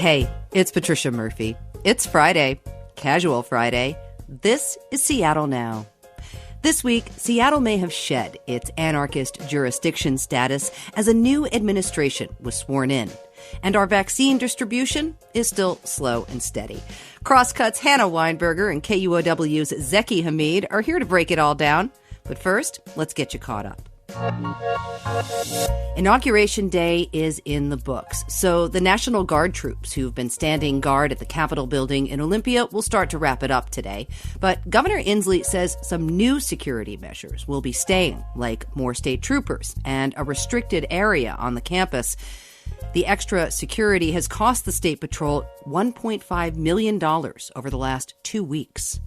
Hey, it's Patricia Murphy. It's Friday, Casual Friday. This is Seattle Now. This week, Seattle may have shed its anarchist jurisdiction status as a new administration was sworn in. And our vaccine distribution is still slow and steady. Crosscut's Hannah Weinberger and KUOW's Zaki Hamid are here to break it all down. But first, let's get you caught up. Inauguration Day is in the books, so the National Guard troops who've been standing guard at the Capitol building in Olympia will start to wrap it up today. But Governor Inslee says some new security measures will be staying, like more state troopers and a restricted area on the campus. The extra security has cost the State Patrol $1.5 million over the last 2 weeks.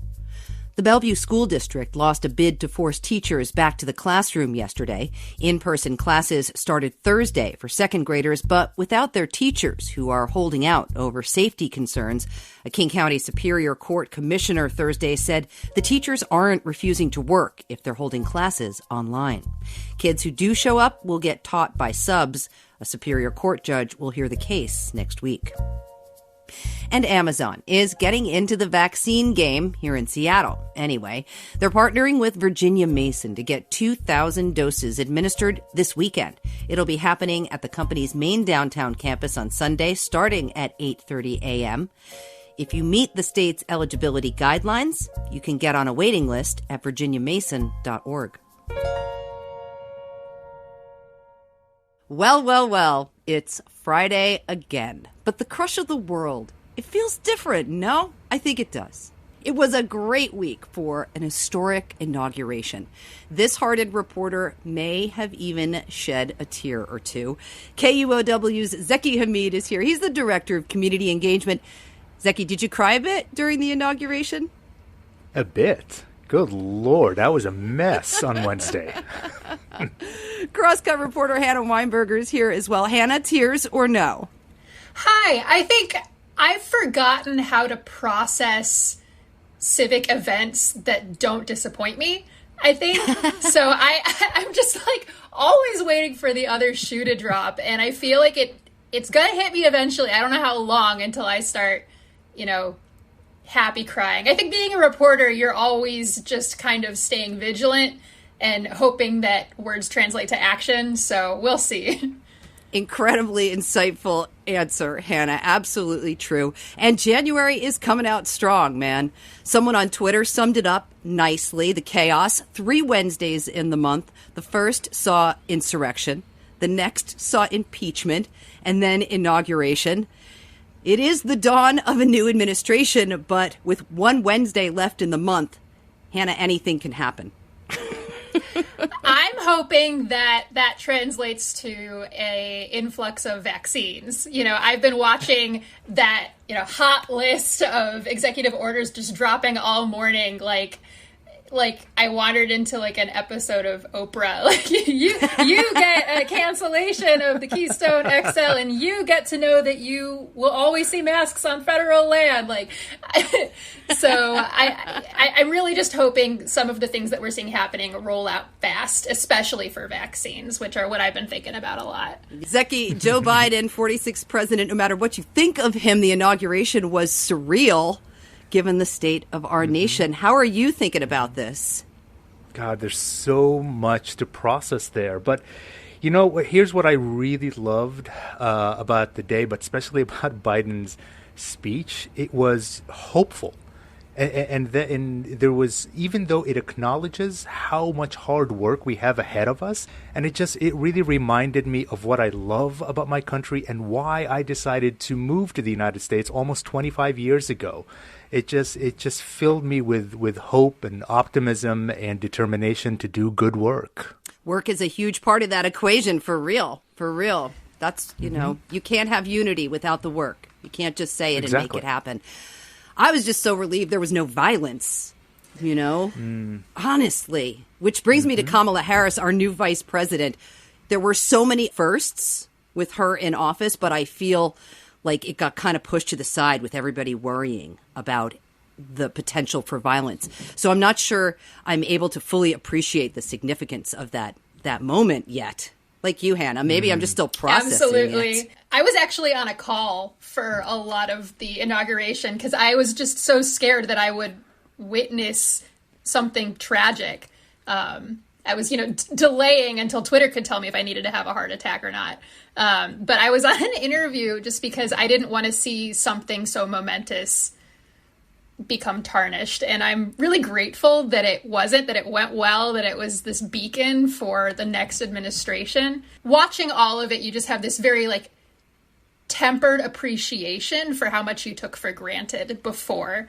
The Bellevue School District lost a bid to force teachers back to the classroom yesterday. In-person classes started Thursday for second graders, but without their teachers, who are holding out over safety concerns. A King County Superior Court commissioner Thursday said the teachers aren't refusing to work if they're holding classes online. Kids who do show up will get taught by subs. A Superior Court judge will hear the case next week. And Amazon is getting into the vaccine game here in Seattle. Anyway, they're partnering with Virginia Mason to get 2,000 doses administered this weekend. It'll be happening at the company's main downtown campus on Sunday, starting at 8:30 a.m. If you meet the state's eligibility guidelines, you can get on a waiting list at virginiamason.org. Well, it's Friday again. But the crush of the world, it feels different, no? I think it does. It was a great week for an historic inauguration. This hearted reporter may have even shed a tear or two. KUOW's Zaki Hamid is here. He's the director of community engagement. Zaki, did you cry a bit during the inauguration? A bit? Good Lord, that was a mess on Wednesday. Crosscut reporter Hannah Weinberger is here as well. Hannah, tears or no? Hi, I think I've forgotten how to process civic events that don't disappoint me. I think so. I'm just like always waiting for the other shoe to drop, and I feel like it's gonna hit me eventually. I don't know how long until I start, happy crying. I think being a reporter, you're always just kind of staying vigilant and hoping that words translate to action. So we'll see. Incredibly insightful answer, Hannah. Absolutely true. And January is coming out strong, man. Someone on Twitter summed it up nicely. The chaos, 3 Wednesdays in the month. The first saw insurrection. The next saw impeachment. And then inauguration. It is the dawn of a new administration, but with 1 Wednesday left in the month, Hannah, anything can happen. I'm hoping that translates to a influx of vaccines. I've been watching that, hot list of executive orders just dropping all morning, like I wandered into an episode of Oprah. You get a cancellation of the Keystone XL, and you get to know that you will always see masks on federal land. So I'm really just hoping some of the things that we're seeing happening roll out fast, especially for vaccines, which are what I've been thinking about a lot. Zeki, Joe Biden, 46th president, no matter what you think of him, the inauguration was surreal. Given the state of our nation. How are you thinking about this? God, there's so much to process there. But, here's what I really loved about the day, but especially about Biden's speech. It was hopeful. And there was, even though it acknowledges how much hard work we have ahead of us, and it really reminded me of what I love about my country and why I decided to move to the United States almost 25 years ago. It just filled me with hope and optimism and determination to do good work. Work is a huge part of that equation, for real. For real. That's, you can't have unity without the work. You can't just say it and make it happen. I was just so relieved there was no violence, honestly. Which brings me to Kamala Harris, our new vice president. There were so many firsts with her in office, but I feel like it got kind of pushed to the side with everybody worrying about the potential for violence. So I'm not sure I'm able to fully appreciate the significance of that moment yet. like you, Hannah. Maybe I'm just still processing Absolutely. it. I was actually on a call for a lot of the inauguration because I was just so scared that I would witness something tragic. I was, delaying until Twitter could tell me if I needed to have a heart attack or not. But I was on an interview just because I didn't want to see something so momentous become tarnished. And I'm really grateful that it wasn't, that it went well, that it was this beacon for the next administration. Watching all of it, you just have this very tempered appreciation for how much you took for granted before.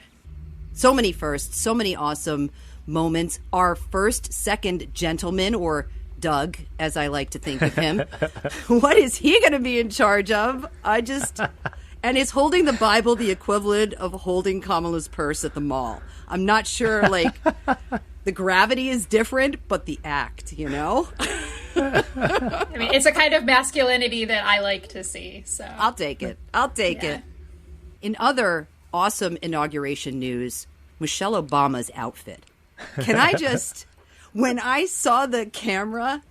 So many firsts, so many awesome moments. Our first, second gentleman, or Doug, as I like to think of him. What is he going to be in charge of? And is holding the Bible the equivalent of holding Kamala's purse at the mall? I'm not sure, the gravity is different, but the act, I mean, it's a kind of masculinity that I like to see, so. I'll take it. It. In other awesome inauguration news, Michelle Obama's outfit. Can I just, when I saw the camera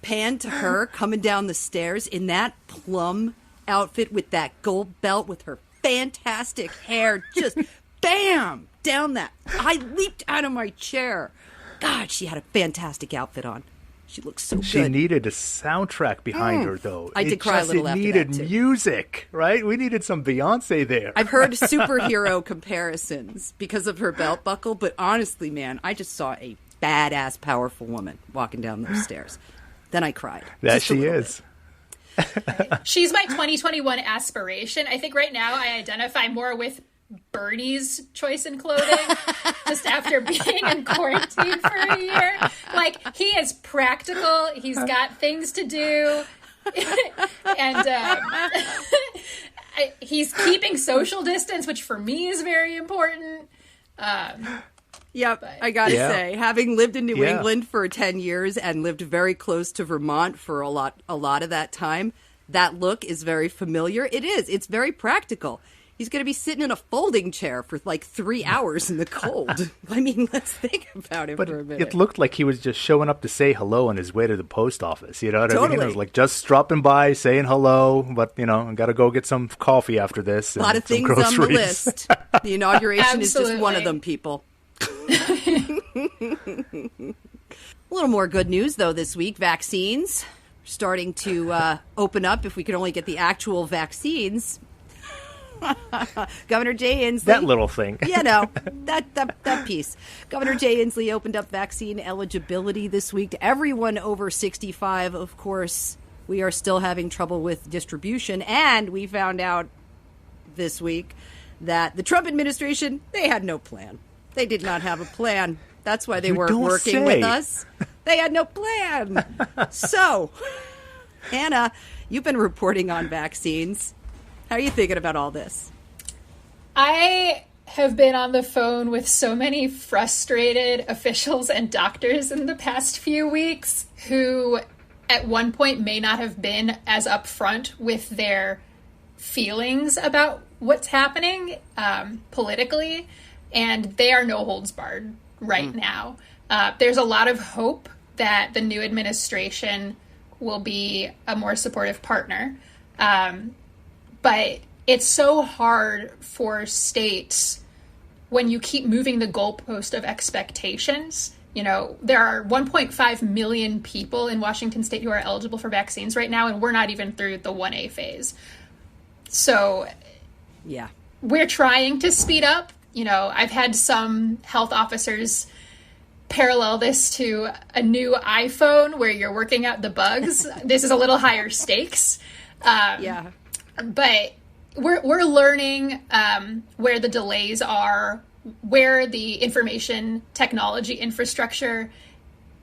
pan to her coming down the stairs in that plum outfit with that gold belt with her fantastic hair, just bam, down that. I leaped out of my chair. God, she had a fantastic outfit on. She looks so good. She needed a soundtrack behind her, though. I did cry a little after that, It needed music, right? We needed some Beyonce there. I've heard superhero comparisons because of her belt buckle, but honestly, man, I just saw a badass, powerful woman walking down those stairs. Then I cried. That she is. She's my 2021 aspiration. I think right now I identify more with Bernie's choice in clothing just after being in quarantine for a year. He is practical. He's got things to do. And he's keeping social distance, which for me is very important. Yep, I gotta say, having lived in New England for 10 years and lived very close to Vermont for a lot of that time, that look is very familiar. It is. It's very practical. He's going to be sitting in a folding chair for 3 hours in the cold. I mean, let's think about it for a minute. It looked like he was just showing up to say hello on his way to the post office. You know what I mean? It was just dropping by, saying hello, but, I got to go get some coffee after this. A lot of things on the list. The inauguration is just one of them, people. A little more good news, though, this week. Vaccines starting to open up if we could only get the actual vaccines. Governor Jay Inslee. That little thing. That piece. Governor Jay Inslee opened up vaccine eligibility this week to everyone over 65. Of course, we are still having trouble with distribution. And we found out this week that the Trump administration, they had no plan. They did not have a plan. That's why they weren't working with us. They had no plan. So, Hannah, you've been reporting on vaccines. How are you thinking about all this? I have been on the phone with so many frustrated officials and doctors in the past few weeks who at one point may not have been as upfront with their feelings about what's happening politically, and they are no holds barred right now. There's a lot of hope that the new administration will be a more supportive partner. But it's so hard for states when you keep moving the goalpost of expectations. There are 1.5 million people in Washington state who are eligible for vaccines right now, and we're not even through the 1A phase. So we're trying to speed up. I've had some health officers parallel this to a new iPhone where you're working out the bugs. This is a little higher stakes. But we're learning where the delays are, where the information technology infrastructure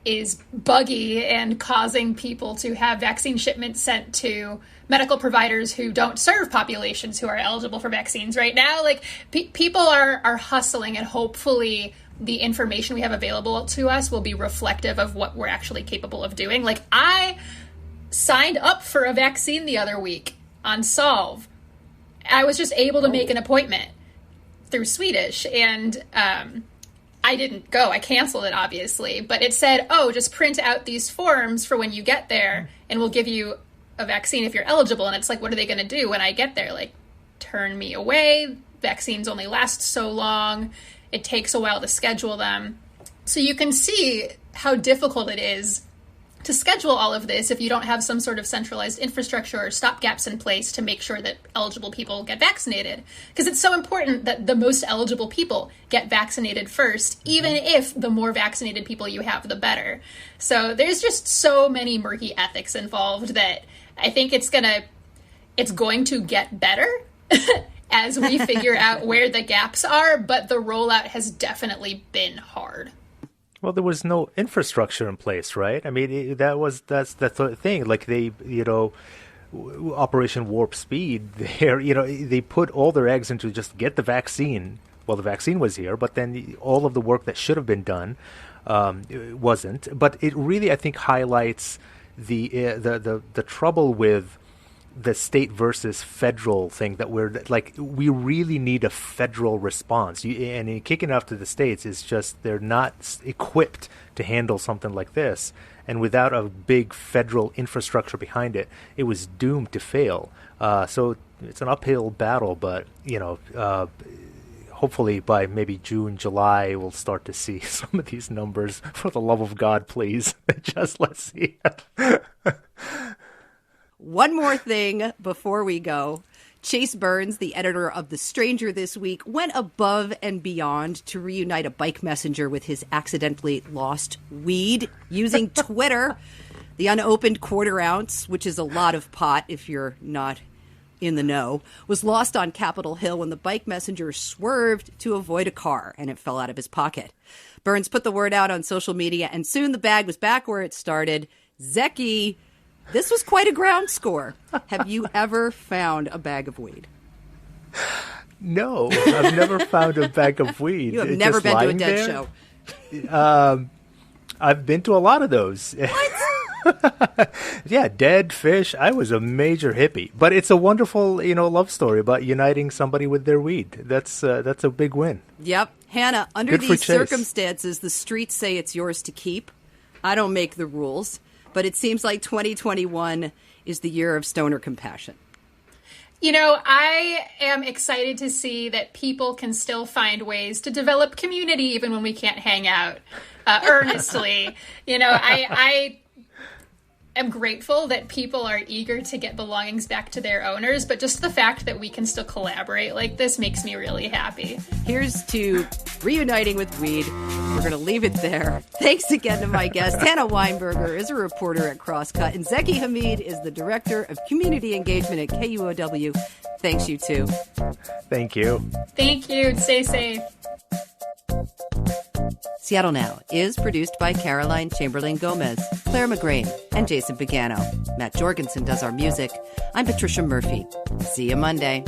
is buggy and causing people to have vaccine shipments sent to medical providers who don't serve populations who are eligible for vaccines right now. People are hustling, and hopefully the information we have available to us will be reflective of what we're actually capable of doing. I signed up for a vaccine the other week on Solve. I was just able to make an appointment through Swedish, and I didn't go. I canceled it, obviously. But it said, oh, just print out these forms for when you get there, and we'll give you a vaccine if you're eligible. And it's like, what are they going to do when I get there? Like, turn me away? Vaccines only last so long. It takes a while to schedule them. So you can see how difficult it is to schedule all of this if you don't have some sort of centralized infrastructure or stopgaps in place to make sure that eligible people get vaccinated. Because it's so important that the most eligible people get vaccinated first, even if the more vaccinated people you have, the better. So there's just so many murky ethics involved that I think it's going to get better as we figure out where the gaps are, but the rollout has definitely been hard. Well, there was no infrastructure in place, right? I mean, that's the thing. Like Operation Warp Speed, they put all their eggs into just get the vaccine. Well, the vaccine was here, but then all of the work that should have been done wasn't. But it really, I think, highlights the trouble with the state versus federal thing, that we really need a federal response. And kicking it off to the states is just, they're not equipped to handle something like this. And without a big federal infrastructure behind it, it was doomed to fail. So it's an uphill battle, but, hopefully by maybe June, July, we'll start to see some of these numbers. For the love of God, please. Just let's see. One more thing before we go. Chase Burns, the editor of The Stranger this week, went above and beyond to reunite a bike messenger with his accidentally lost weed using Twitter. The unopened quarter ounce, which is a lot of pot if you're not in the know, was lost on Capitol Hill when the bike messenger swerved to avoid a car and it fell out of his pocket. Burns put the word out on social media, and soon the bag was back where it started. Zeki, this was quite a ground score. Have you ever found a bag of weed? No, I've never found a bag of weed. You have never been to a dead show. I've been to a lot of those. What? Yeah, dead fish. I was a major hippie. But it's a wonderful, love story about uniting somebody with their weed. That's a big win. Yep. Hannah, under these circumstances, the streets say it's yours to keep. I don't make the rules. But it seems like 2021 is the year of stoner compassion. I am excited to see that people can still find ways to develop community even when we can't hang out earnestly. I am grateful that people are eager to get belongings back to their owners, but just the fact that we can still collaborate like this makes me really happy. Here's to reuniting with weed. We're going to leave it there. Thanks again to my guest. Hannah Weinberger is a reporter at Crosscut, and Zaki Hamid is the director of community engagement at KUOW. Thanks, you two. Thank you. Thank you. Stay safe. Seattle Now is produced by Caroline Chamberlain Gomez, Clare McGrane, and Jason Pagano. Matt Jorgensen does our music. I'm Patricia Murphy. See you Monday.